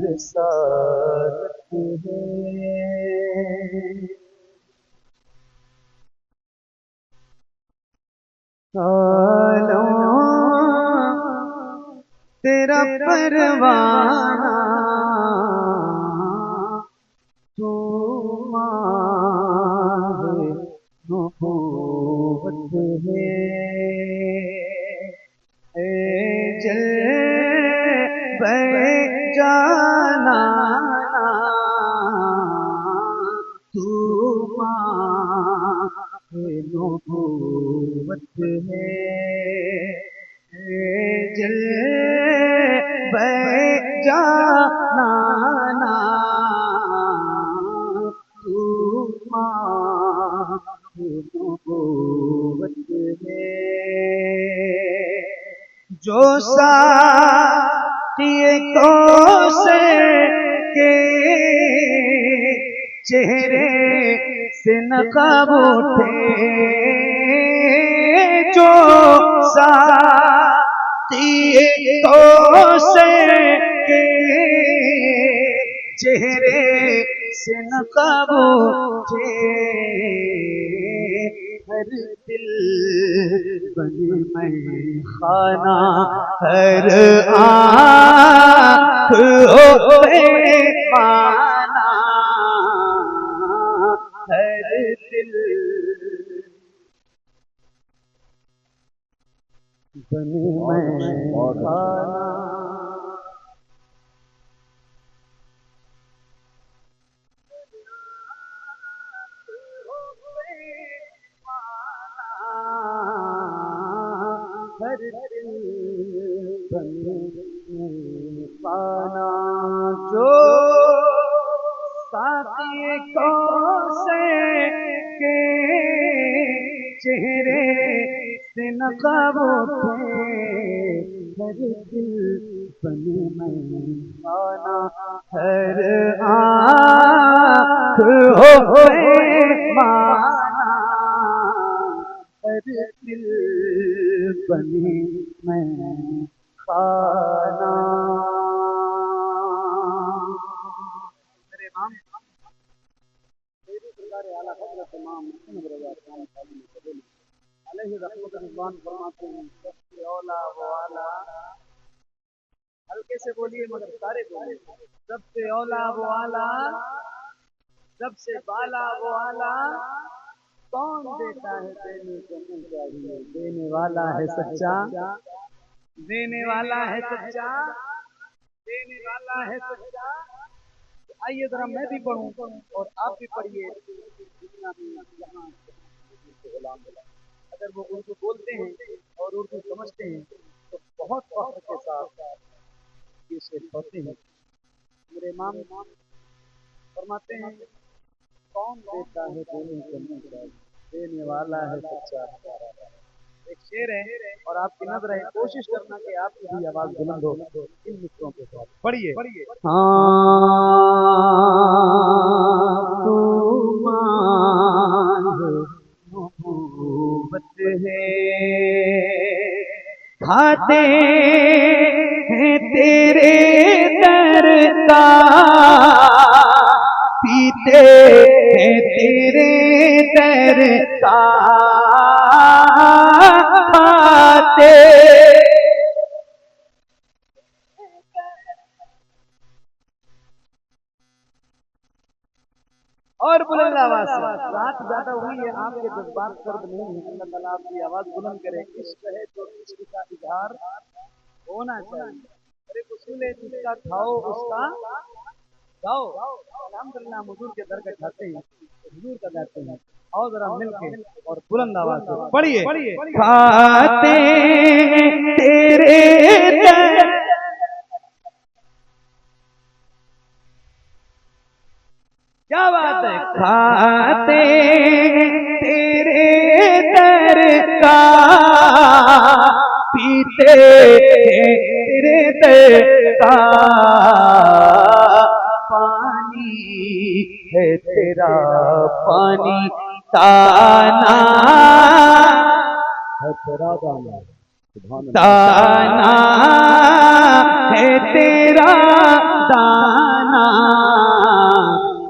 रिसालत है। तेरा परवाना तू माहे नबूवत है। जलवे जाना तू माहे नबूवत है। जलवे जाना तू माहे नबूवत है। जो साक़िए कौसर के चेहरे से नक़ाब उठे, जो साक़िए कौसर के चेहरे से नक़ाब उठे, हर दिल बने मैं खाना, हर आँख हो बेमाना, हर दिल बने मैं खाना। हर दिल बने पाना। जो साक़िए कौसर के चेहरे से नक़ाब उठे, हर दिल बने मैं पाना, हर आँख हो बेमाना, हर दिल बने मैं खाना। मेरे इमाम सरकार आला हज़रत इमाम मुहम्मद रज़ा अलैहि रहमतुल्लाह फरमाते हैं, सबसे औला वो आला, हल्के से बोलिए मगर सारे बोलिए, सबसे औला वो आला, सबसे बाला वो आला, कौन देता है देने को नहीं चाहिए, देने वाला है सच्चा, देने वाला है सच्चा, देने वाला है सच्चा। आइए जरा मैं भी पढ़ूं और आप भी पढ़िए। अगर वो उर्दू बोलते हैं और उर्दू समझते हैं तो बहुत फख्र के साथ ये शेर पढ़ते हैं। मेरे इमाम फरमाते हैं, कौन देता है देने को नहीं चाहिए, देने वाला है सच्चा। एक शेर है और आपकी नजर है, कोशिश करना कि आपकी भी आवाज बुलंद हो इन मित्रों के साथ। पढ़िए। तू माहे नबूवत है, खाते हैं तेरे दर का, पीते हैं तेरे दर का, खाते और बुलंद आवाज से। रात ज्यादा हुई है, आपके जज्बात सर्द नहीं है, अल्लाह ताला आपकी आवाज बुलंद करे। इश्क है तो इश्क का इजहार होना चाहिए। अरे उसूल है जिसका खाओ उसका गाओ। अल्हम्दुलिल्लाह हुजूर के दर का खाते हैं, हुजूर का गाते हैं। आओ जरा मिलके और बुलंद आवाज से पढ़िए। खाते तेरे दर, क्या बात है, खाते तेरे दर का, पीते तेरे दर का, पानी है तेरा पानी ताना, है तेरा दाना दाना, है तेरा दाना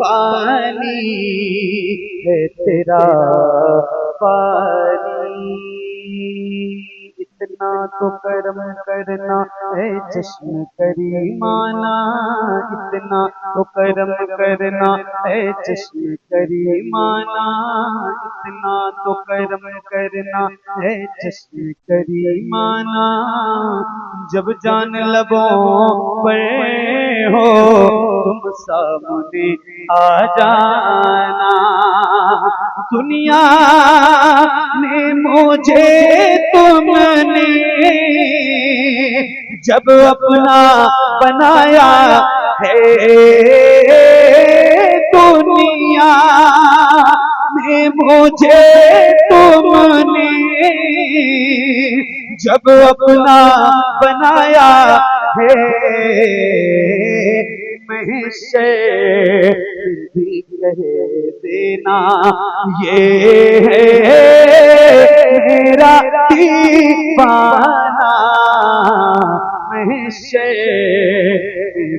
पानी है तेरा पानी। इतना तो करम करना है चश्म करीमाना, इतना तो करम करना है चश्म करीमाना, इतना तो करम करना है चश्म करीमाना। जब जान लबों पर हो तुम सामने आ जाना। दुनिया ने मुझे तुमने जब अपना बनाया है, दुनिया ने मुझे तुमने जब अपना बनाया है, महशर भी कह देना ये है मेरा दीवाना। महशर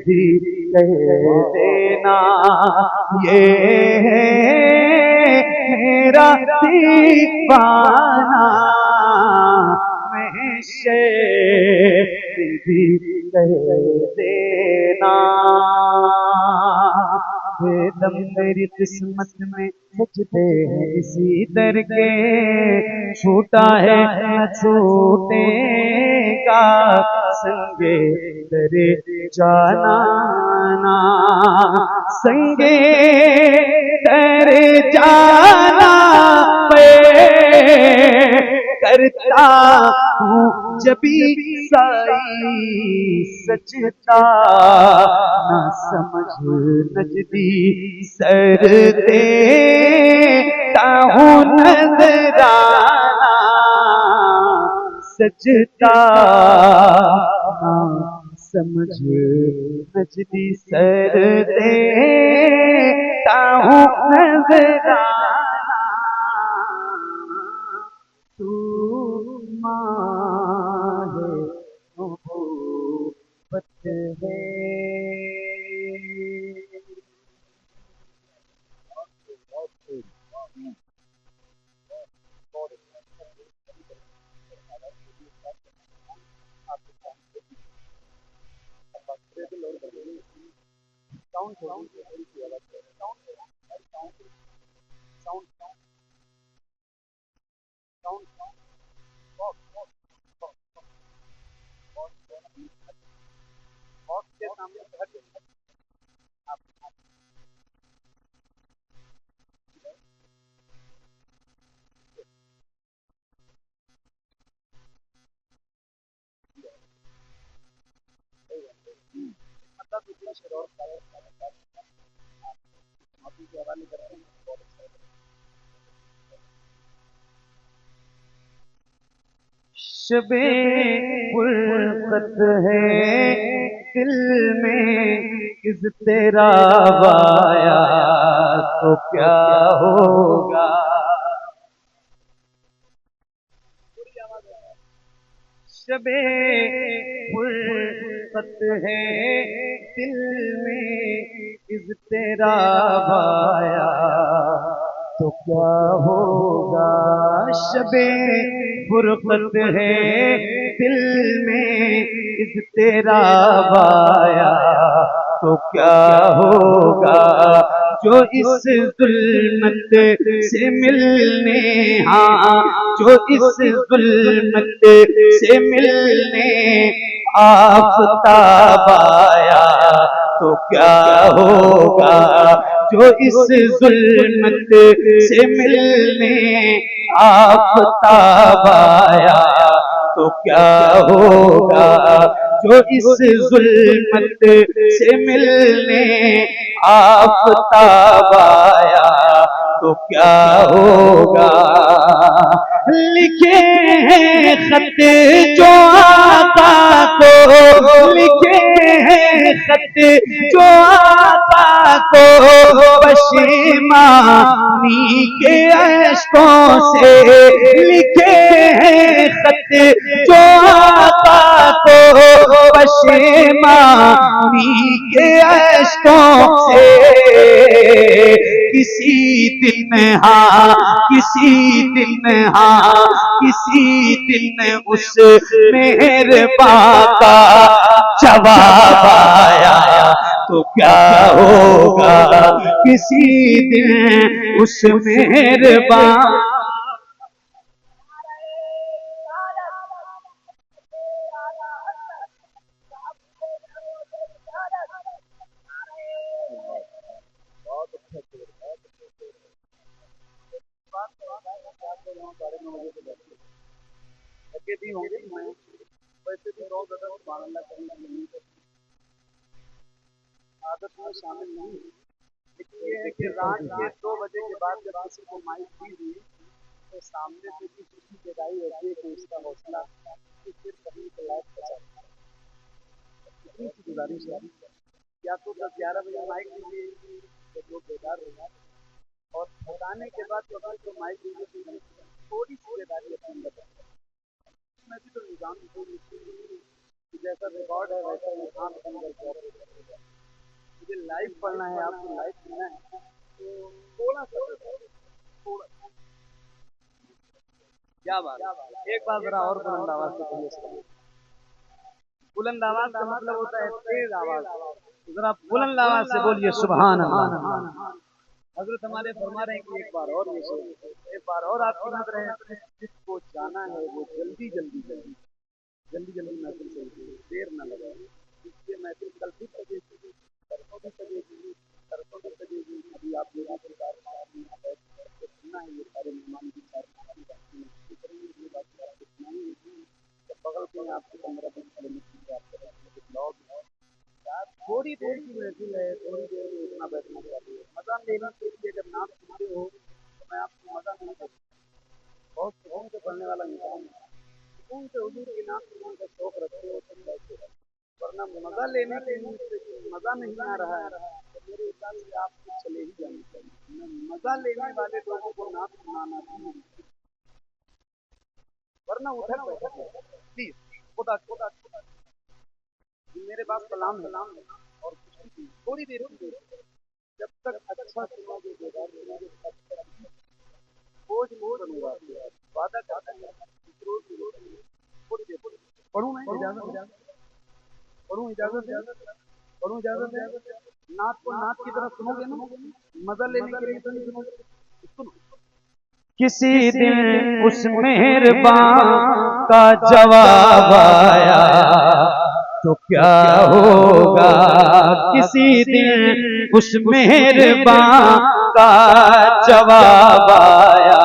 भी कह देना ये है मेरा दीवाना। महशर भी कह देना। बेदम मेरी किस्मत में सजदे हैं इसी दर के, छूटा है न छूटेगा संगे दरे जाना ना, संगे दरे जाना पे करता हूँ जबी साई सजदा। न समझ नजदी सर देता हूँ नजराना, सजदा न समझ नजदी सर देता हूँ नजराना। शबे फुरकत है दिल में इस तेरा वाया तो क्या होगा। शबे फुरकत है दिल में इस तेरा वाया तो क्या होगा। शबे फुरकत है दिल में इस तेरा वाया तो क्या होगा। जो इस जुल्मत से मिलने, हाँ जो इस जुल्मत से मिलने आफताब आया तो क्या होगा। जो इस जुल्मत से मिलने आफताब आया तो क्या होगा। जो इस जुल्मत से मिलने आफताब आया तो क्या होगा। लिखे हैं खत जो आका को, लिखे हैं खत जो आका को पशेमानी के अश्कों से, लिखे हैं खत जो आका को पशेमानी के अश्कों से किसी दिल ने किसी दिल ने किसी दिल ने उस मेहरबान का जवाब आया तो क्या होगा किसी दिन उस मेहरबान। लगे भी होंगे, मैं वैसे भी बहुत ज्यादा सुभान अल्लाह करने की नहीं आदत में शामिल नहीं है। लेकिन ये है कि रात के 2 बजे के बाद जब किसी को माइक दी हुई तो सामने से भी किसी जगाई होती है कि उसका हौसला फिर कहीं के लायक बचा। इतनी सी गुजारिश है, या तो 10-11 बजे माइक दीजिए तो लोग बेदार हो जाए, और बताने के बाद तो अगर तो माइक दीजिए तो थोड़ी सी बेदारी अपने अंदर रखें। मैं भी तो निजाम जैसा रिकॉर्ड है वैसा ये काम बंद। मुझे लाइव पढ़ना है, आपको लाइव सुनना है तो थोड़ा सा थोड़ा। क्या बात, एक बार जरा और बुलंद आवाज से कहिए। बुलंद आवाज का मतलब होता है तेज आवाज। जरा बुलंद आवाज से बोलिए सुभान अल्लाह। हजरत हमारे फरमा रहे हैं कि एक बार और ये शेर, एक बार और आपकी नजर है, जिसको जाना है वो जल्दी जल्दी जल्दी जल्दी जल्दी महफिल चलती, देर न लगे। इसलिए महफिल कल भी सजेगी, परसों भी सजेगी, परसों भी सजेगी। अभी आप लोगों के साथ सुनना है, ये सारे मेहमान की बगल के आपको 15-20 किलोमीटर ब्लॉग है, थोड़ी देर की महफिल है, थोड़ी देर में उतना बैठना चाहिए। मजा लेने के लिए जब नाम सुनते हो तो मैं आपको मजा नहीं देता, बहुत सुकून से पढ़ने वाला इंसान है, सुकून से हुजूर के नाम सुनने का शौक रखते हो तो बैठे हो, वरना मजा लेने के लिए मजा नहीं आ रहा है तो मेरे हिसाब से आपको चले ही जाना चाहिए। मजा लेने वाले लोगों को नाम सुनाना भी, वरना उधर बैठे प्लीज खुदा खुदा खुदा मेरे पास कलाम है और थोड़ी देर जब तक अच्छा सुनोगे बेदार सुनोगे तब तक बोझ नहीं बनूंगा, वादा करता है। थोड़ी देर पढ़ूं मैं, इजाजत पढ़ूं, इजाजत पढ़ूं, इजाजत। नात को नात की तरफ सुनोगे ना, मजा लेने के लिए तो नहीं सुनोगे, सुनो। किसी दिन उस मेहरबान का जवाब आया तो क्या होगा किसी दिन उस मेहरबान का जवाब आया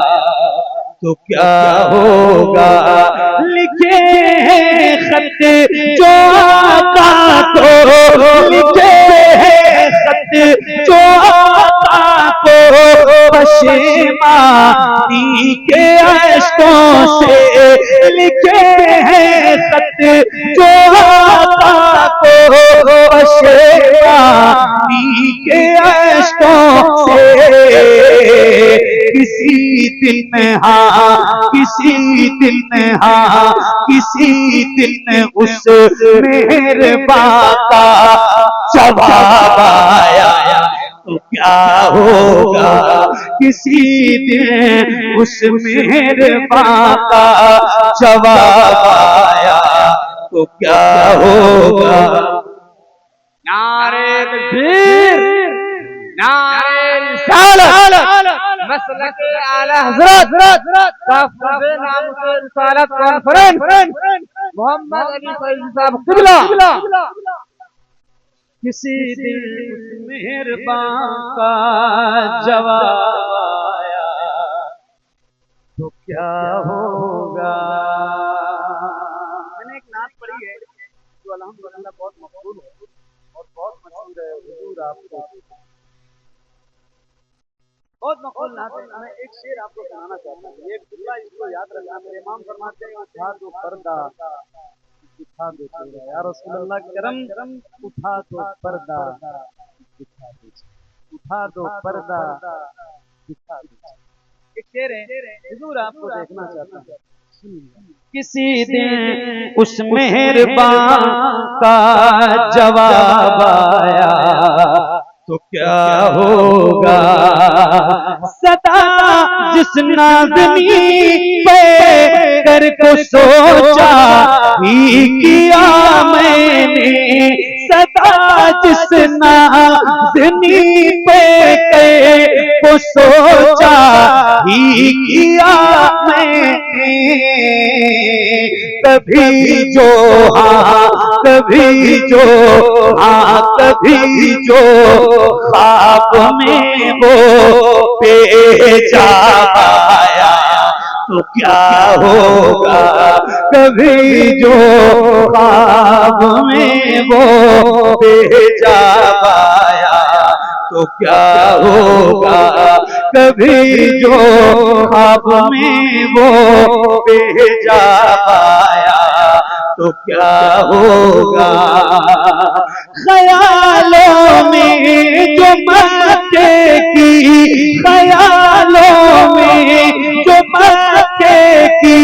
तो क्या होगा। लिखे हैं खत जो आका को, लिखे हैं खत जो आका को पशेमानी के अश्कों से, लिखे हैं खत जो आका को पशेमानी के अश्कों से। किसी दिल में किसी दिल में किसी दिल में उस मेहरबान का जवाब आया तो क्या होगा किसी दिन उस मेहरबान का जवाब आया तो क्या होगा। नारे तकबीर, नारे रिसालत, मसलक आला हज़रत काफ़िर नाम से रिसालत कॉन्फ्रेंस मोहम्मद अली फैज़ी साहब क़िबला। किसी दिन उस मेहरबान का जवाब आया तो क्या होगा। मैंने एक नात पढ़ी है जो अल्हम्दुलिल्लाह बहुत मकबूल है और बहुत मशहूर है, हुजूर आपको बहुत मकबूल नात है। मैं एक शेर आपको सुनाना चाहता हूँ, एक जुमला इसको याद रखना। मेरे इमाम फरमाते हैं उठा दो पर्दा, उठा दो तेरा या रसूलुल्लाह करम, उठा दो पर्दा, उठा दो पर्दा, उठा दो। एक शेर है, हुजूर आपको देखना चाहता हूँ, किसी दिन उस मेहरबान का जवाब आया तो क्या होगा। सदा जिस नाज़नी पे कर को सोचा ही किया मैंने, सदा जिस नाज़नी पे कर को सोचा ही किया मैंने। कभी जो हाँ कभी जो हाँ कभी जो ख्वाब में वो भेजा आया तो क्या होगा। कभी जो ख्वाब में वो भेजा आया तो क्या होगा। कभी जो ख्वाब में वो भेजा आया तो क्या होगा। ख्यालों में जो मक्के की, ख्यालों में जो मक्के की,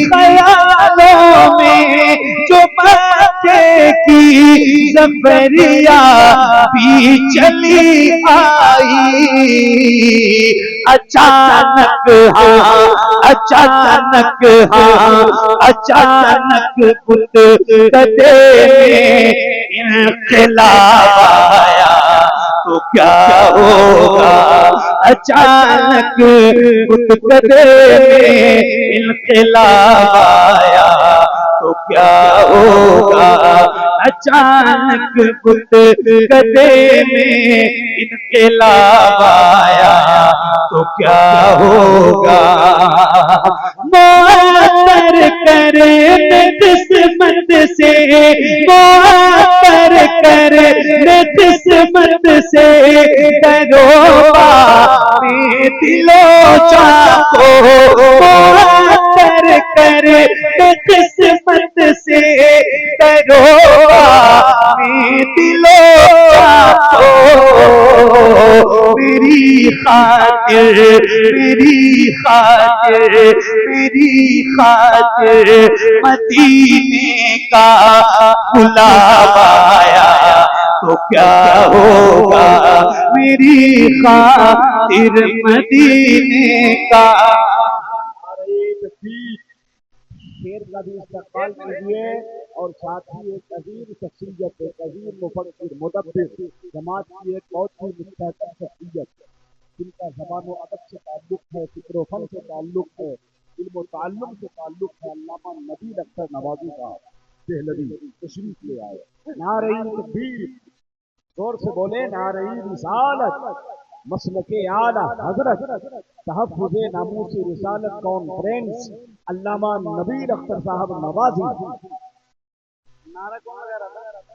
ख्यालों में जो मक्के की ज़फ़रिया भी चली आई। अचानक हाँ अचानक हाँ अचानक बुत गदे में इनक़िलाब आया तो क्या होगा। अचानक बुत गदे में इनक़िलाब आया तो क्या होगा। अचानक बुत गदे में इनक़िलाब आया तो क्या होगा। मुअत्तर करे किस्मत से, मुअत्तर करे किस्मत से, दरोबा में दिलो चाको। मुअत्तर करे किस्मत से, दरोबा में दिलो चाको। मेरी खातिर मेरी खातिर मेरी खातिर मदीने का बुलावा आया तो क्या होगा। मेरी खातिर मदीने का। शेर का भी इस्तेमाल कीजिए और साथ ही एक अजीम शख्सियत, एक अजीम मुफक्किर मुदब्बिर जमात की एक बहुत ही मुस्तहकम शख्सियत जिनका ज़बान व अदब से ताल्लुक़ है, फ़िक्र व फ़न से ताल्लुक़ है, इल्म व ताल्लुम से ताल्लुक़ है। अल्लामा नबील अख्तर नवाज़ी साहब देहलवी तशरीफ़ ले आए। नारे तकबीर, जोर से बोले नारे रिसालत। मसलके आला हजरत तहफ़्फ़ुज़े नामूस रिसालत कॉन्फ्रेंस अल्लामा नबील अख्तर साहब नवाज़ी। नारा कौन लगा रहा था?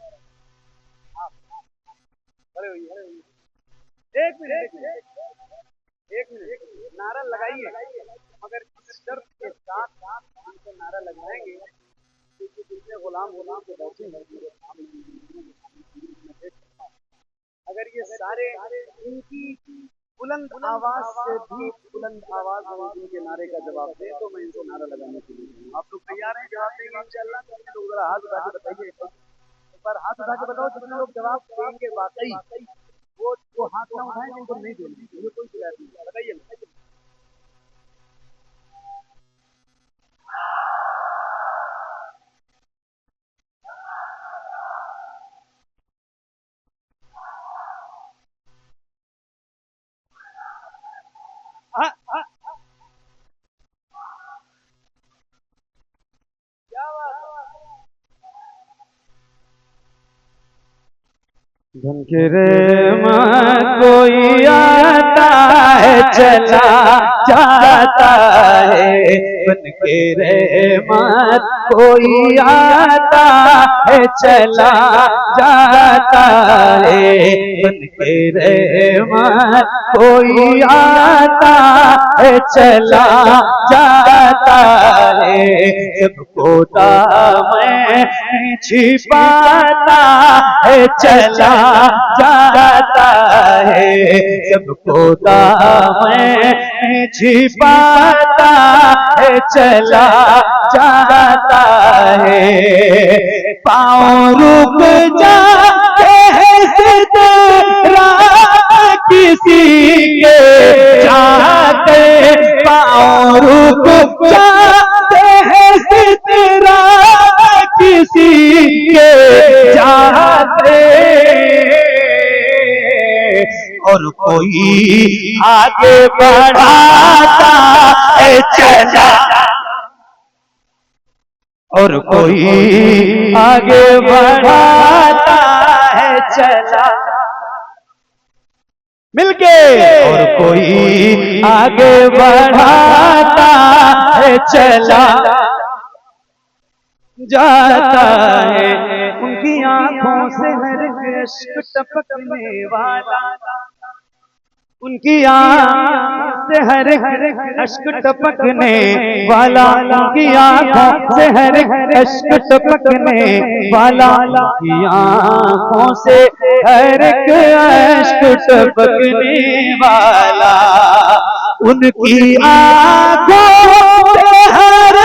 एक मिनट नारा लगाइए, मगर इस शर्त के साथ हमको नारा लगाएंगे क्योंकि दूसरे गुलाम के बैठे हैं। अगर ये सारे इनकी बुलंद आवाज से भी बुलंद आवाज में इनके नारे का जवाब दे तो मैं इनको नारा लगाने के लिए। आप लोग तैयार हैं जवाब देंगे इंशाअल्लाह? तो जरा हाथ उठा के बताइए, एक बार हाथ उठा के बताओ जितने लोग जवाब देंगे वाकई। वो हाथ ना उठाएं उनको नहीं देंगे, मुझे कोई शिकायत नहीं। बताइए धनकेरे माँ कोई आता है चला जाता है। धनकेरे माँ कोई आता है चला जाता है। धनकेरे माँ कोई आता है चला जाता है। सबको दामन छिपाता है चला जाता है, सबको दामन छिपाता है चला जाता है। पाँव रुक जाते हैं सिदरा किसी के जाते, पाँव रुक जाते हैं सिदरा किसी के जाते, और कोई आगे बढ़ाता है चला, और कोई आगे बढ़ाता है चला, मिलके, और कोई आगे बढ़ाता है चला जाता है। उनकी आंखों से हर अश्क टपकने वाला, उनकी आंखों से हर अश्क टपकने वाला, उनकी आंखों से हर अश्क टपकने वाला, उनकी आंखों से हर अश्क टपकने वाला, उनकी आंखों से हर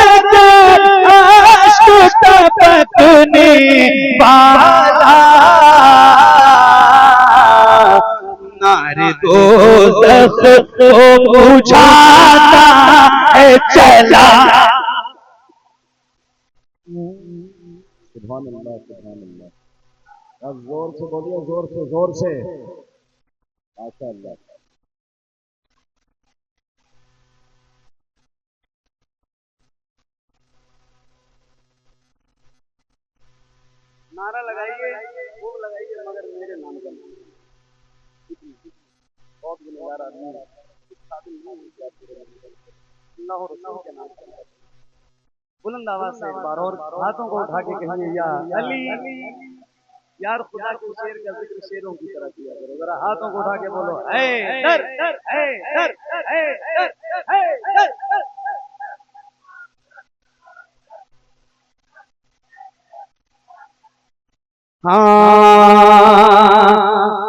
अश्क टपकने वाला, नारे दोज़ख को बुझाता है चला। सुभान अल्लाह, सुभान अल्लाह। अब जोर से बोलिए, जोर से, जोर से। माशाअल्लाह। नारा लगाइए, खूब लगाइए, मगर मेरे नाम का नाम। बहुत गुनहगार आदमी है, काबिल नहीं है क्या पूरे अल्लाह और रसूल के नाम का। बुलंद आवाज से एक बार और हाथों को उठा के कहिए, या अली। यार खुदा के शेर का जिक्र शेरों की तरह किया करो, जरा हाथों को उठा के बोलो, है दर, है दर, है दर, है दर। हाँ,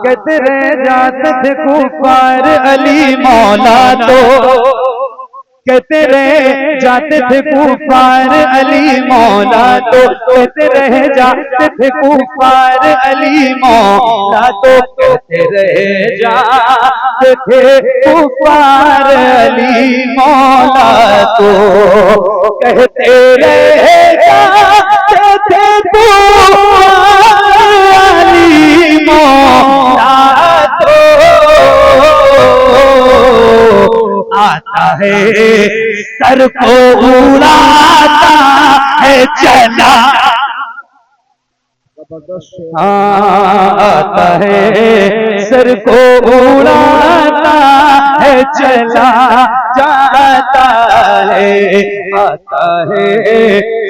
कहते रह जाते थे कुफार अली मौला तो, कहते रह जाते थे कुफार अली मौला तो, कहते रह जाते थे कुफार अली मौला तो, कहते रह जाते थे कुफार अली मौला तो, कहते रह जाते थे कुफार अली मौला तो, आता है सर को उड़ाता है चला, आता है सर को उड़ाता है चला जाता है, आता है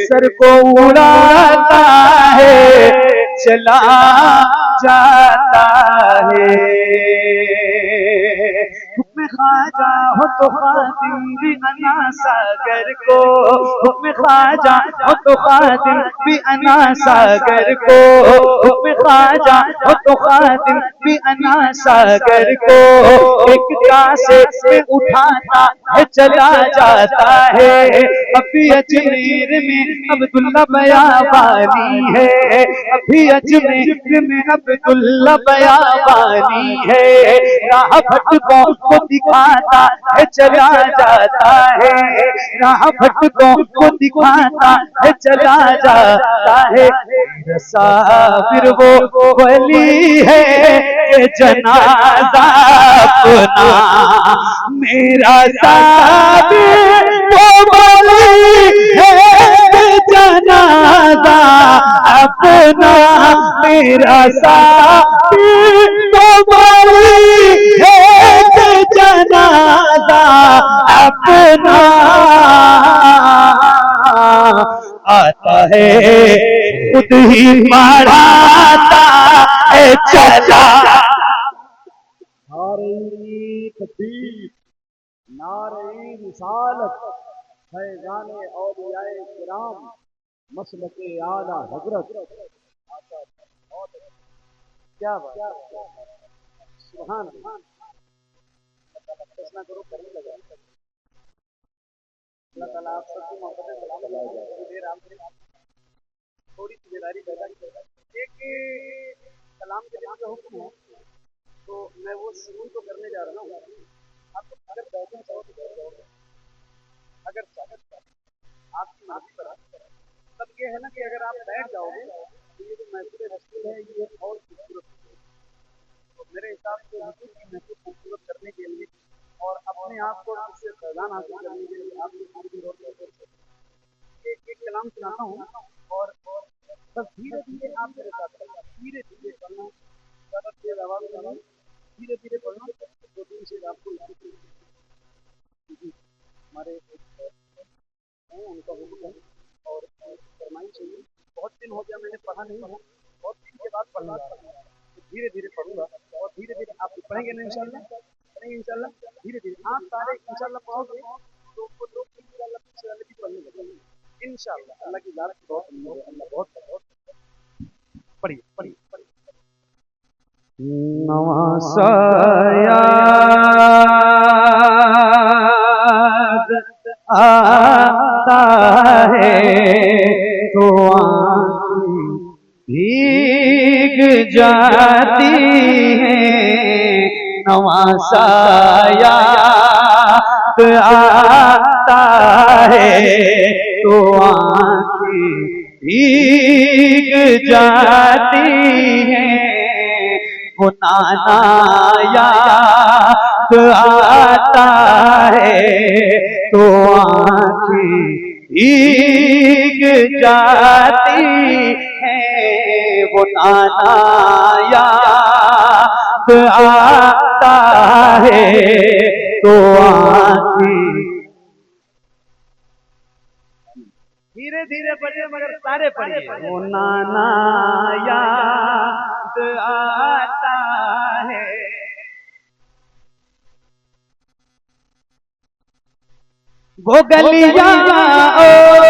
सर को उड़ाता है चला जाता है। हुक्म ख्वाजा हो तो खातिम भी अना सागर को, हुक्म ख्वाजा हो तो खातिम भी अना सागर को, हुक्म ख्वाजा हो तो खातिम भी अना सागर को, एक कासे से उठाता है चला जाता है। अभी अजमेर में अब्दुल्ला बयाबानी है, अभी अजमेर में अब्दुल्ला बयाबानी है, राह भटकों को दिखाता है चला जाता है, राह भटकों को दिखाता है चला जाता है। साबिर वो वली है कि जनाजा अपना, मेरा साबिर वो वली है कि जनाजा अपना, मेरा साबिर वो वली है कि जनाजा अपना, आता है खुद ही बढ़ाता है चला। नारे तकबीर, नारे रिसालत, फैज़ाने औलियाए किराम, मसलके आला हजरत आता बहुत क्या बात सुभान अल्लाह। फैसला करो करने लगा। अल्लाह ताला आप सबकी मोहब्बत सलाम देर आपने थोड़ी सी बेदारी पैदा की। एक कलाम के लिए जो हुक्म है तो मैं वो शुरू तो करने जा रहा हूँ। आपको अगर बैठना चाहो तो बैठ जाओ, अगर आपकी मर्जी पर। तब ये है ना कि अगर आप बैठ जाओगे तो ये जो महफिल रसूल है ये और खूबसूरत। तो मेरे हिसाब से हुजूर की महफिल खूबसूरत करने के लिए और अपने आप को उससे फैजान हासिल करने के लिए आपको पूरी और एक कलाम सुनाता हूँ और बस धीरे धीरे आप मेरे साथ पढ़ना, धीरे धीरे पढ़ना, ज़्यादा तेज आवाज़ में नहीं, धीरे धीरे पढ़ना। तो दिन से आपको हमारे हैं उनका हुक्म है और फरमाइश चाहिए। बहुत दिन हो गया मैंने पढ़ा नहीं है, बहुत दिन के बाद पढ़ना तो धीरे धीरे पढ़ूंगा और धीरे धीरे आप पढ़ेंगे ना इंशाल्लाह, पढ़ेंगे इंशाल्लाह। धीरे धीरे आप सारे इंशाल्लाह पढ़ोगे तो वो लोग इंशाल्लाह पीछे वाले भी पढ़ने लगेंगे इंशाल्लाह। अल्लाह की ज़ात बहुत उम्मीद है, अल्लाह बहुत बहुत पढ़िए पढ़िए पढ़िए। नवासायाद आता है तो आँखें भीग जाती हैं। नवासायाद आता है तो आँखें भीग जाती हैं। वो नाना याद आता है तो आँखें भीग जाती हैं। वो नाना याद आता है तो आँखें। धीरे धीरे पढ़िए मगर सारे पढ़िए। वो नाना याद आता है। वो गलियां और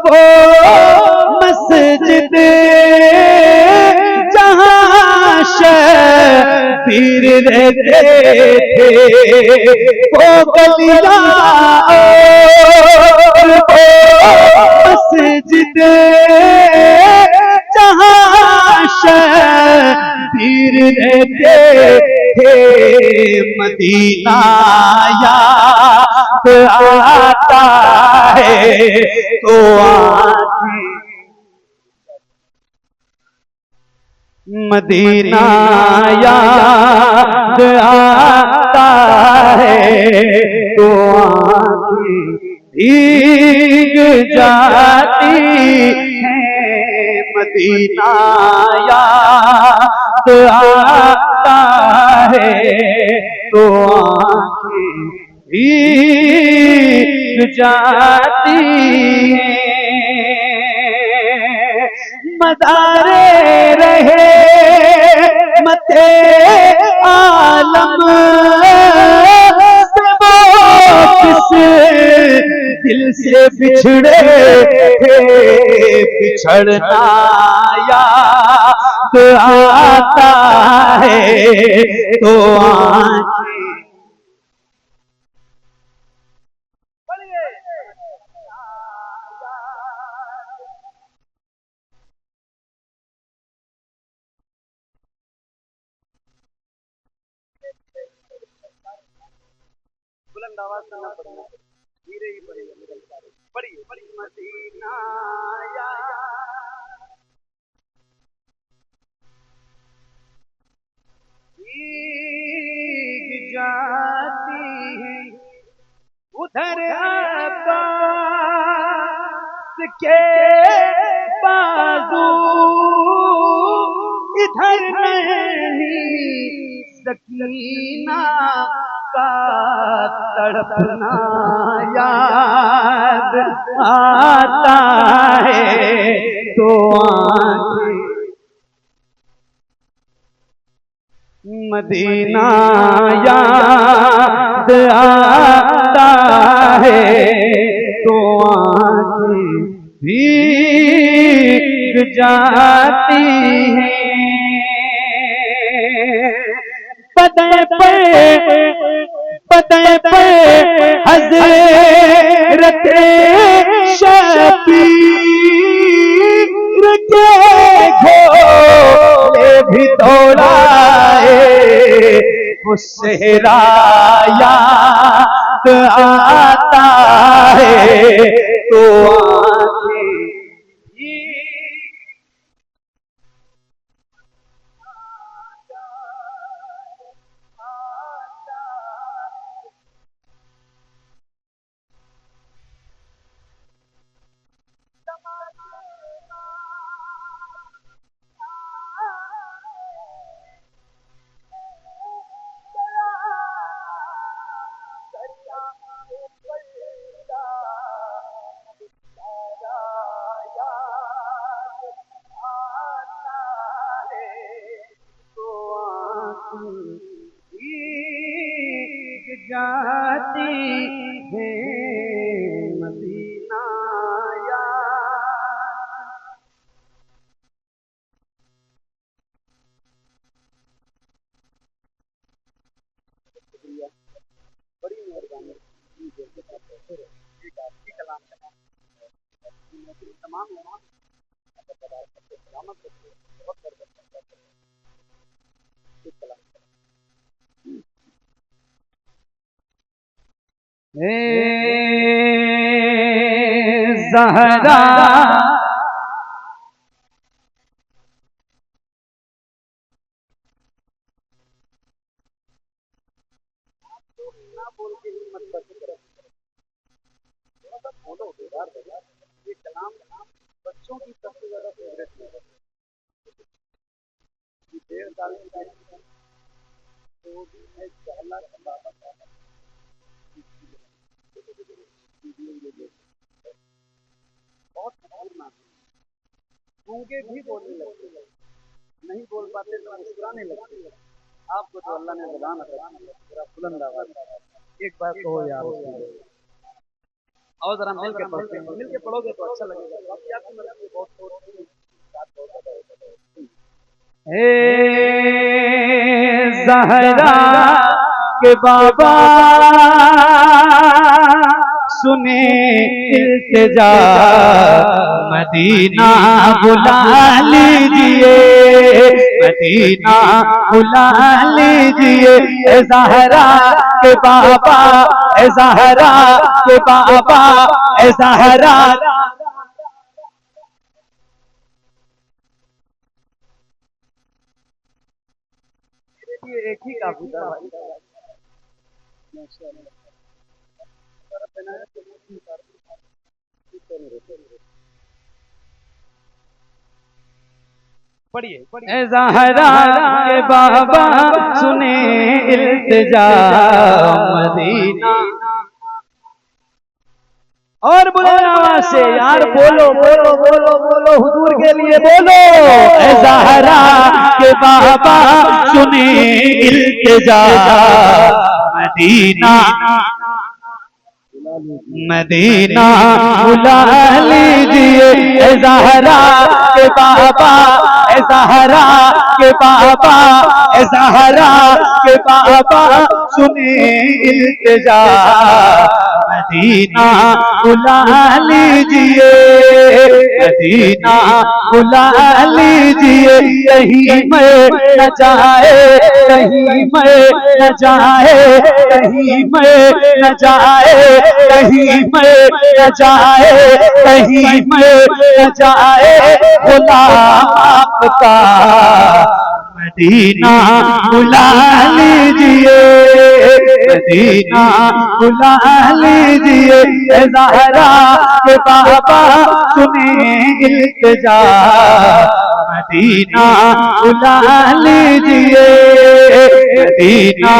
वो मस्जिद जहाँ शबीर रहते थे। वो गलियां और वो मस्जिद जहाँ शबीर रहते थे। मदीना याद आता है तो आँखें। मदीना याद आता है तो आँखें भीग जाती हैं। मदीना याद आता है तो आँखें भीग जाती हैं। मदारे रहे मते आलम से वो किस दिल से बिछड़े थे। बिछड़ना याद आता है तो आँखें। बुलंद आवाज से ना पढ़ना, धीरे ही पढ़िए पढ़िए पढ़िए। मदीना भीग जाती है। उधर अब्बास के बाजू, इधर नहीं सकीना का तड़पना याद आता है तो आँखें। मदीना याद आता है तो आँखें भीग जाती है। बदे पे हज़रत शबीर के घोड़े भी दौड़ाए, उससे याद आता है तो आंखें भीग जाती है मदीना यार। बड़ी मेहरबानी कलाम तमाम ज़हरा ना बोल के हिम्मत बच करो, थोड़ा सा बोलो बेदार बेदार। ये कलाम बच्चों की सबसे ज्यादा फेवरेट है। देर डाल तो भी है जहला बाबा बहुत खतरनाक। गूंगे भी बोलने लगते हैं, नहीं बोल पाते तो मुस्कुराने लगते हैं। आपको तो अल्लाह ने ज़बान अता की है, जरा बुलंद आवाज एक बार कहो यार। और जरा मिल के पढ़ते हैं, मिल के पढ़ोगे तो अच्छा लगेगा। बाकी आपकी मर्जी बहुत ज़हरा के बाबा सुने इल्तिजा, मदीना बुला लीजिए, मदीना बुला लीजिए। ज़हरा के बाबा, ज़हरा के बाबा, ज़हरा एक ही काफी था भाई। पढ़िए ज़हरा के बाबा सुने इल्तिजा, मदीना। और बुलंद आवाज से यार बोलो बोलो बोलो बोलो, हुजूर के लिए बोलो। ज़हरा के बाबा सुने इल्तिजा, मदीना मदीना बुला लीजिए। ज़हरा के बाबा, ज़हरा के बाबा, ज़हरा के बाबा सुने इल्तिजा, मदीना बुला लीजिए, मदीना बुला लीजिए। कहीं मैं न जाए, कहीं मैं न जाए, कहीं मैं न जाए, कहीं मैं न जाए, कहीं मैं न जाए गुलाम आपका, मदीना बुला लीजिए, मदीना बुला लीजिए। ज़हरा के बाबा सुने इल्तिजा, मदीना बुला लीजिए, मदीना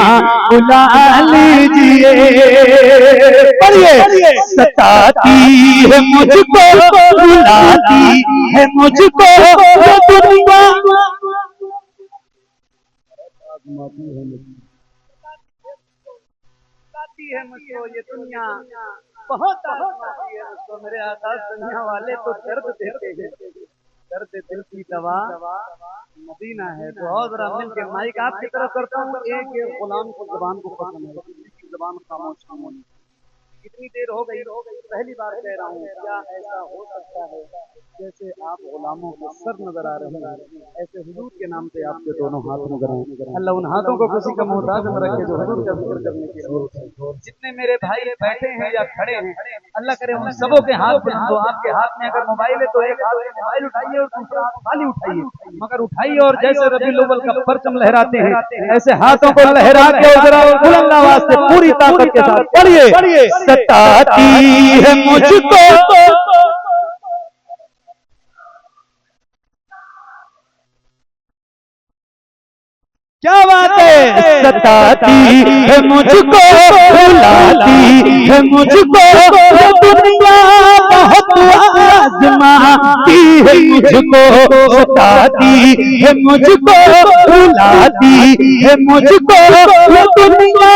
बुला लीजिए। पढ़िए सताती है मुझको, बुलाती है मुझको ये दुनिया, सताती है मुझको ये दुनिया, बहुत आजमाती है मुझको मेरे आकाश दुनिया वाले तो दर्द देते हैं, दर्द दिल की दवा मदीना है। तो और जरा मिल के माइक आपकी तरफ करता हूँ। एक गुलाम को जबान को पसंद है, किसी की जबान खामोश खामोश। कितनी देर हो गई, पहली बार कह रहा हूँ, क्या ऐसा हो सकता है जैसे आप गुलामों के सर नजर आ रहे हैं, ऐसे हुजूर के नाम पे आपके दोनों हाथ नजर आए। अल्लाह उन हाथों को किसी का मोहताज न रखे जो हुजूर का जिक्र करने के लिए। जितने मेरे भाई बैठे हैं या खड़े हैं, अल्लाह करे उन सबों के हाथ बुलंद हो। आपके हाथ में अगर मोबाइल है तो एक हाथ में मोबाइल उठाइए और दूसरा हाथ खाली उठाइए, मगर उठाइए और जैसे रबीउल अव्वल का परचम लहराते हैं ऐसे हाथों को लहरा के और जरा बुलंद आवाज से पूरी ताकत के साथ पढ़िए। सताती है मुझको क्या बात है, सताती है मुझको, रुलाती है मुझको दुनिया, बहुत आजमाती है मुझको, सताती है मुझको, रुलाती है मुझको दुनिया,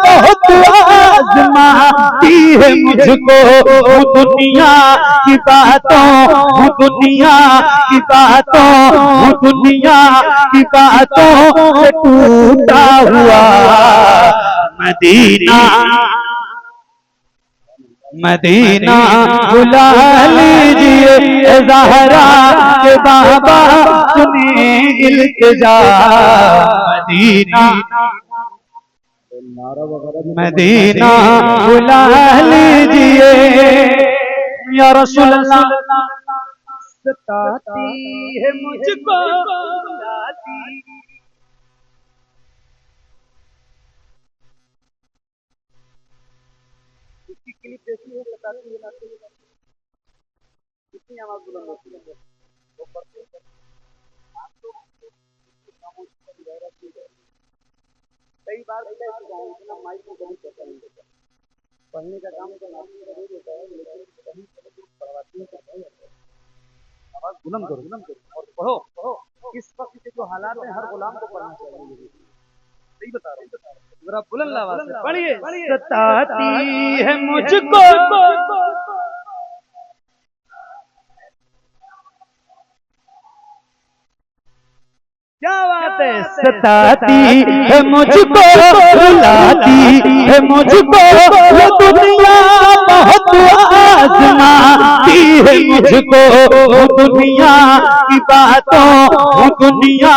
बहुत आजमाती है मुझको। दुनिया की बातों, दुनिया की बातों, दुनिया की बातों से टूटा हुआ मदीना, मदीना बुला लीजिए ज़हरा के बाबा सुने इल्तिजा, मदीना मदीना बुला लीजिए या रसूल अल्लाह। सताती है मुझको, सताती इसकी क्लिप देखी है, सताती है ना, कितनी आवाज बुलंद होती है वो पढ़ते हैं। आप तो खामोश है, कई बार ऐसा है इतना माइक में कभी कहता नहीं देता, पढ़ने का काम तो नाती नहीं देता है, लेकिन कहीं पढ़वाती है तो आवाज बुलंद करो और पढ़ो पढ़ो। इस वक्त के जो हालात हैं हर गुलाम को पढ़ना चाहिए, सही बता रहा हूँ। जरा बुलंद आवाज से पढ़िए। सताती है मुझको, क्या बात है, सताती है मुझको, रुलाती है मुझको दुनिया, बहुत आजमाती है मुझको। दुनिया की बातों, दुनिया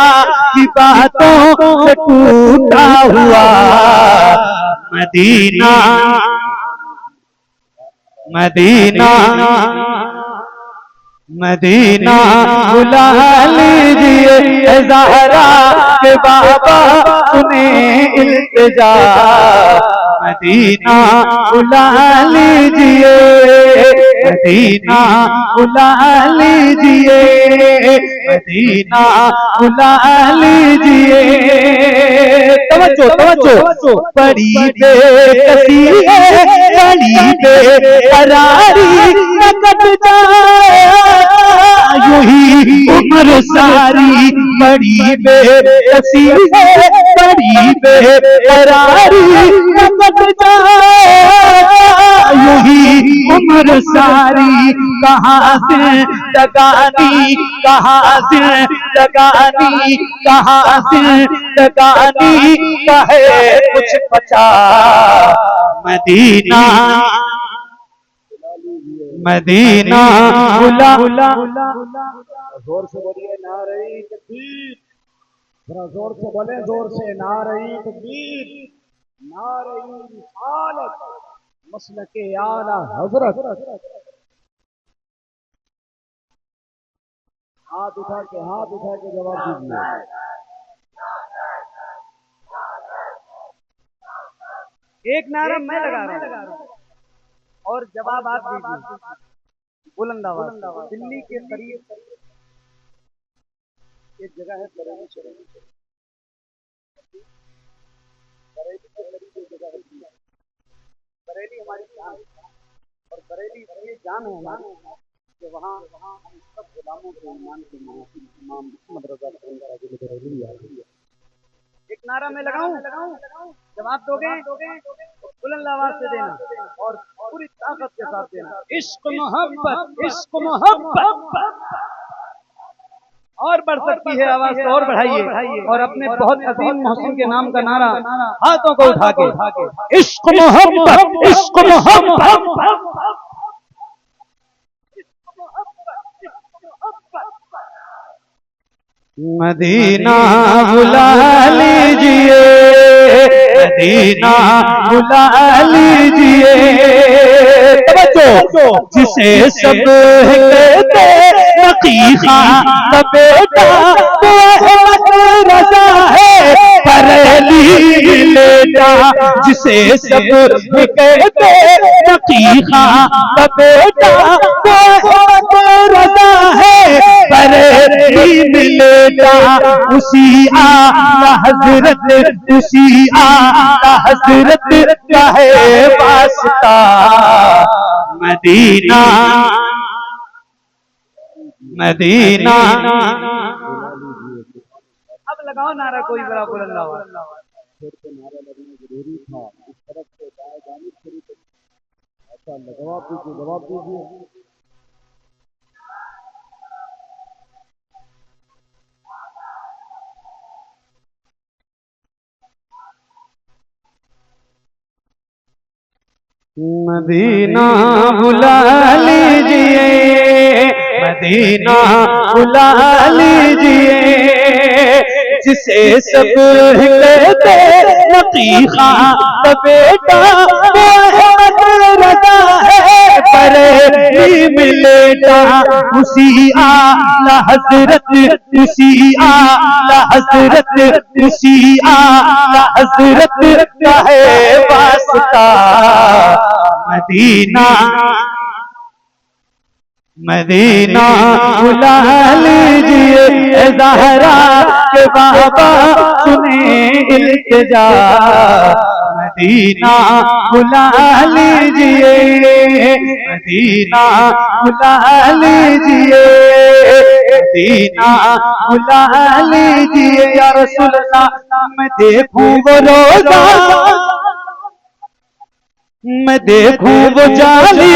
की बातों से टूटा हुआ मदीना, मदीना मदीना बुला लीजिए ज़हरा के बाबा सुने इल्तिजा, मदीना बुला लीजिए, मदीना बुला लीजिए, मदीना बुला लीजिए। तवज्जो तवज्जो, बड़ी बेकसी है, बड़ी बेकरारी न कट जाए यूं ही उम्र सारी, बड़ी बेकसी है, बड़ी बेकरारी न कट जाए यूं ही उम्र सारी। कहाँ से जगानी, कहाँ से जगानी, कहाँ से जगानी, कहे कुछ बचा मदीना, मदीना बुला। जोर से बोलिए नारे तकबीर, जरा जोर से बोले, जोर से नारे तकबीर, नारे रिसालत, मसलके आला हजरत। हाथ उठा के जवाब दीजिए। एक नारा मैं लगा रहा हूँ और जवाब आप दीजिए बुलंद आवाज। दिल्ली के करीब एक जगह है बरेली शहर, बरेली के करीब एक जगह है, बरेली हमारी जान और बरेली इसलिए जान है हमारी कि वहाँ हम सब गुलामों के ईमान के मुआफिक इमाम मोहम्मद रज़ा बरेली। एक नारा मैं लगाऊं, जवाब दोगे? बुलंद आवाज से देना और पूरी ताकत के साथ देना। इश्क मोहब्बत, इश्क मोहब्बत। और बढ़ सकती है आवाज तो और बढ़ाइए और अपने बहुत अजीम मोहसिन के नाम का नारा हाथों को उठा के इश्क मोहब्बत, इश्क मोहब्बत। मदीना बुला लीजिए, मदीना बुला लीजिए, जिसे सब कहते नकीखा का बेटा वो अहमद रजा है बरेली बेटा, जिसे सब कहते नकीखा का बेटा वो अहमद रजा है बरेली बेटा, उसी आला हजरत, उसी आला हजरत का है वास्ता मदीना, मदीना। अब लगाओ नारा कोई बड़ा बुलंद आवाज। नारा लगना जरूरी था, इस तरफ से दाएं जानिब शुरू से ऐसा जवाब दीजिए, जवाब दीजिए। मदीना बुला लीजिए, मदीना बुला लीजिए, जिसे सब कहते नकीखा का बेटा वो अहमद रजा है बरेली बेटा, उसी आला हजरत, उसी आला हजरत, उसी आला हजरत का है वास्ता मदीना, मदीना बुला लीजिए, ज़हरा के बाबा सुने इल्तिजा, मदीना बुला लीजिए, मदीना बुला लीजिए, मदीना बुला लीजिए। या रसूल अल्लाह मैं देखूं वो रोज़ा, मैं देखूं वो जाली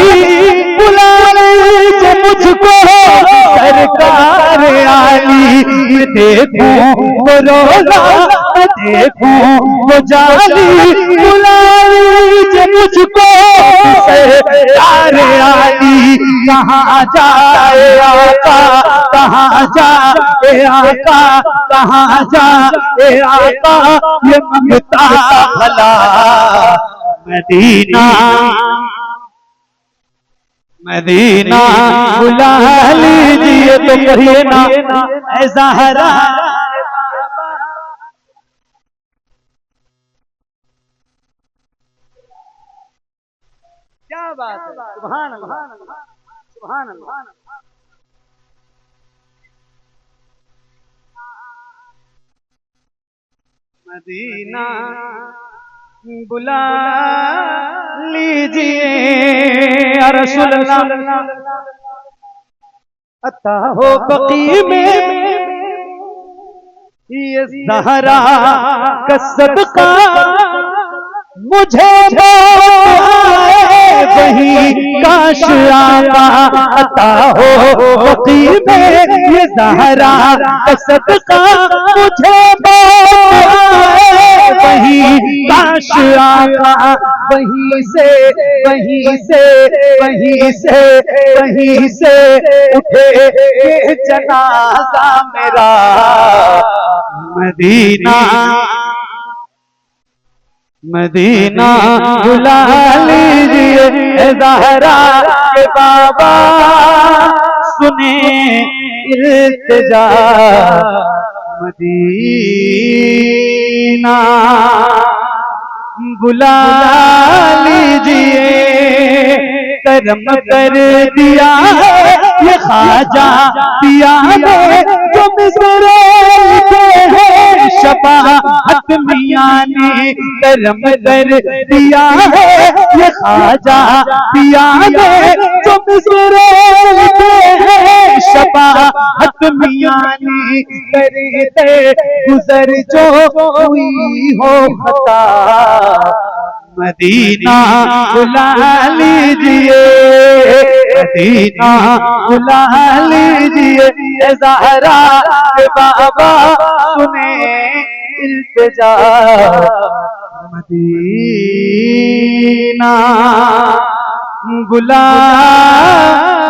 बुला लीजिए मुझको सरकार आली, मैं देखूं वो रोज़ा, मैं देखूं वो जाली बुला लीजिए मुझको सरकार आली। कहाँ जाए आका, कहाँ जाए आका, कहाँ जाए आका, ये मंगता भला मदीना, मदीना बुला लीजिए। तो कहिए ना ऐ ज़हरा, क्या बात है, सुभान अल्लाह, सुभान अल्लाह। मदीना बुला लीजिए, या रसूल अल्लाह अता हो बकी में ये ज़हरा का सदका मुझे वही काश आका अता हो बकी में ये ज़हरा का सदका मुझे वही काश आका, वहीं से वहीं से वहीं से वहीं से उठे ये जनाजा मेरा मदीना, मदीना बुला लीजिए, ज़हरा के बाबा सुने इल्तिजा मदीना बुला लीजिए। करम कर दिया है ये ख्वाजा पिया ने जो मिसरे लिखे हैं शफाअत मियां ने, करम कर दिया है ये ख्वाजा पिया ने जो मिसरे लिखे हैं शफाअत मियां ने, करते गुजर जो हुई हो खता मदीना बुला लीजिए, मदीना बुला लीजिए, ज़हरा के बाबा सुने इल्तिजा, मदीना बुला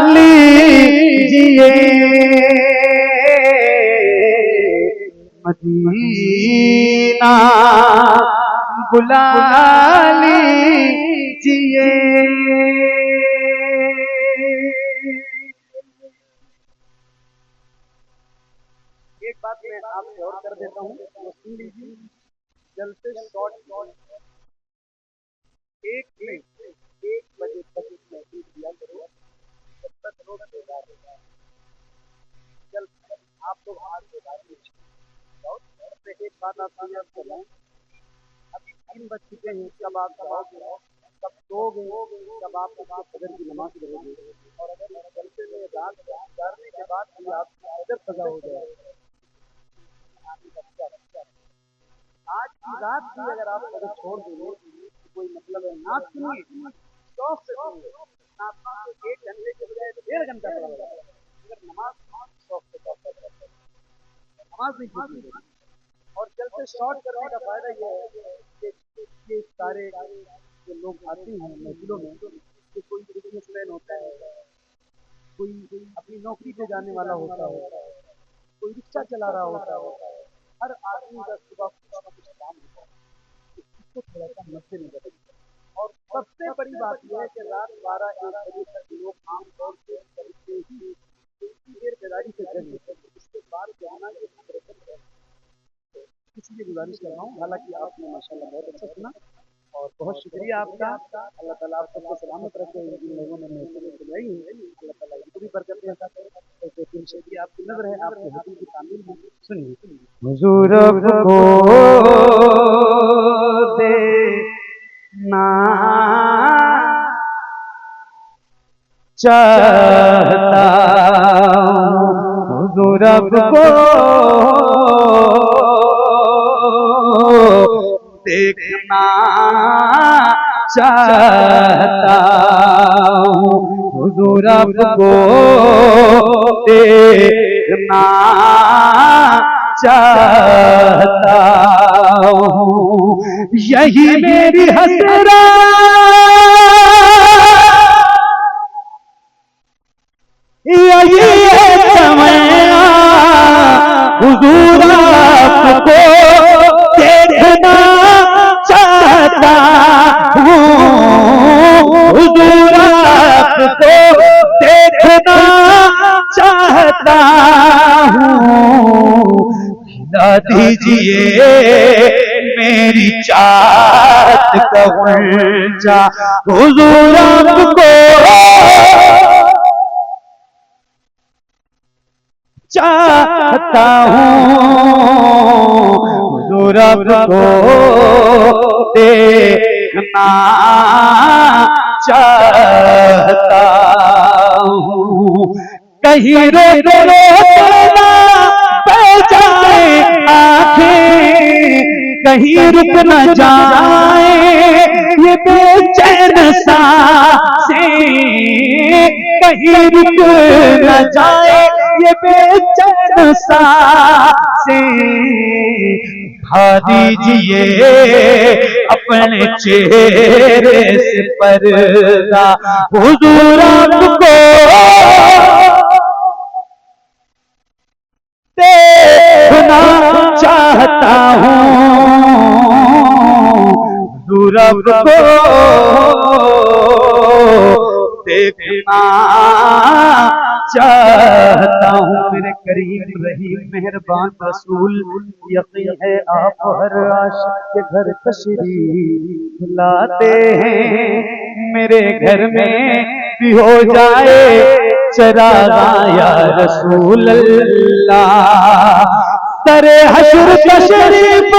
लीजिए, मदीना बुला लीजिए। एक बात मैं आपसे और कर देता हूँ, तो सुन लीजिए। जल्द से शॉर्ट 1 बजे तक महसूस किया करो, जब तक लोग बेदार हो जाए। जल्द आप लोग आज बेदार नहीं जाओ। एक बात आपको याद कराऊं, अभी 3 बज चुके हैं, कब आप जाओ, कब सोओगे, कब आप फजर की नमाज पढ़ोगे। और अगर जलसे में रात गुजारने के बाद भी आप फजर सजा हो जाए, आज की रात भी अगर आप फजर छोड़ देंगे तो कोई मतलब है ना। सुनिए, शौक से सुनिए, नाश्ता को 1 घंटे के बजाय 1.5 घंटा पड़ा होगा। अगर नमाज शौक से नमाज नहीं छूटेगी। और जल्द से शॉर्ट करने का फायदा यह है कि ये सारे जो लोग आते हैं महफिलों में, कि कोई बिजनेसमैन होता है, कोई अपनी नौकरी पे जाने वाला होता है, कोई रिक्शा चला रहा होता है, हर आदमी का सुबह कुछ ना कुछ काम होता है, इसको थोड़ा सा मसले नहीं बदलते। और सबसे बड़ी बात यह है कि रात 12-1 बजे तक लोग आमतौर से करते ही इतनी देर बेदारी से कर लेते हैं, इसके बाद जाना ये इसलिए गुजारिश कर रहा हूँ। हालांकि आपने माशाल्लाह बहुत अच्छा सुना और बहुत शुक्रिया आपका। अल्लाह ताला आप सबको सलामत रखे। जिन लोगों ने महफिल सुनाई है, अल्लाह ताला इनको भी बरकत देता है। तो शेखी आपकी नजर है, आपके हुक्म की तामील में सुनिए। हुजूर को दे ना चाहता, हुजूर को देखना चाहता हूँ, हुजूर को देखना चाहता हूँ, यही मेरी हसरत, यही है तमन्ना, हुजूर आपको देखना चाहता हूँ, हुजूर आपको देखना चाहता हूँ, खिला दीजिए मेरी चाहत का गुलजा, हुजूर आपको चाहता हूँ, हुजूर आपको देखना चाहता हूँ, कहीं रोक ना पड़ जाए आँखें, कहीं रुक न जाए ये बेचैन सांसें, कहीं रुक न जाए ये बेचैन सांसें, उठा दीजिए अपने चेहरे से पर्दा, हुजूर आपको देखना चाहता हूँ, हुजूर आपको देखना चाहता हूँ। मेरे करीम रहीम मेहरबान रसूल, यकीन है आप हर आशिक के घर तशरीफ लाते हैं, मेरे घर में भी हो जाए चरागा या रसूल अल्लाह, सरे हशर तशरीफ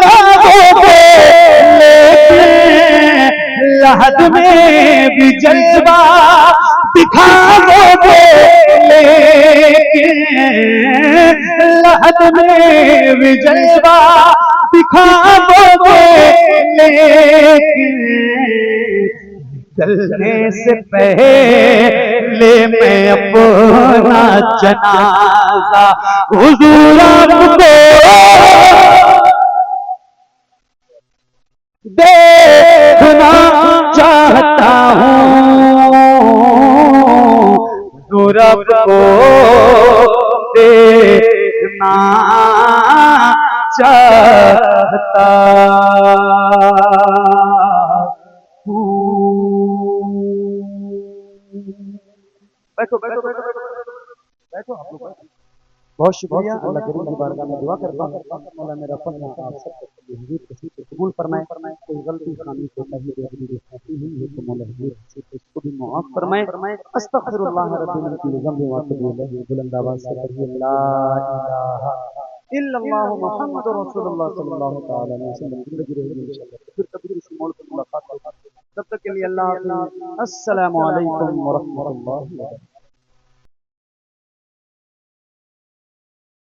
लाओगे लहद में भी जलवा दिखाओगे, लेकिन लहद में भी जलवा दिखाओगे, लेकिन चलने से पहले मैं अपना जनाजा हुजूर आपको देखना चाहता हूँ, हुजूर आपको देखना चाहता हूँ। बैठो बैठो बैठो बैठो आप लोग बैठो। बहुत शुक्रिया। अल्लाह करीम की बारगाह में दुआ करता हूँ मौला मेरा फरमा आप सबको हुजूर किसी को कबूल फरमाए। कोई गलती खामी कोताही बेअदबी ऐसी हुई है तो मौला हुजूर किसी को इसको भी मुआफ फरमाए। अस्तगफिरुल्लाह रब्बी मिन कुल्ली ज़ंबिन व अतूबु इलैहि। बुलंद आवाज़ से पढ़िए ला इलाहा इल्लल्लाह मुहम्मदुर रसूलुल्लाह सल्लल्लाहु तआला अलैहि वसल्लम। जिंदगी रहेगी इंशाअल्लाह फिर कभी किसी मौल पर मुलाकात होगी। तब तक के लिए अल्लाह हाफ़िज़। अस्सलामु अलैकुम व रहमतुल्लाहि व बरकातहू।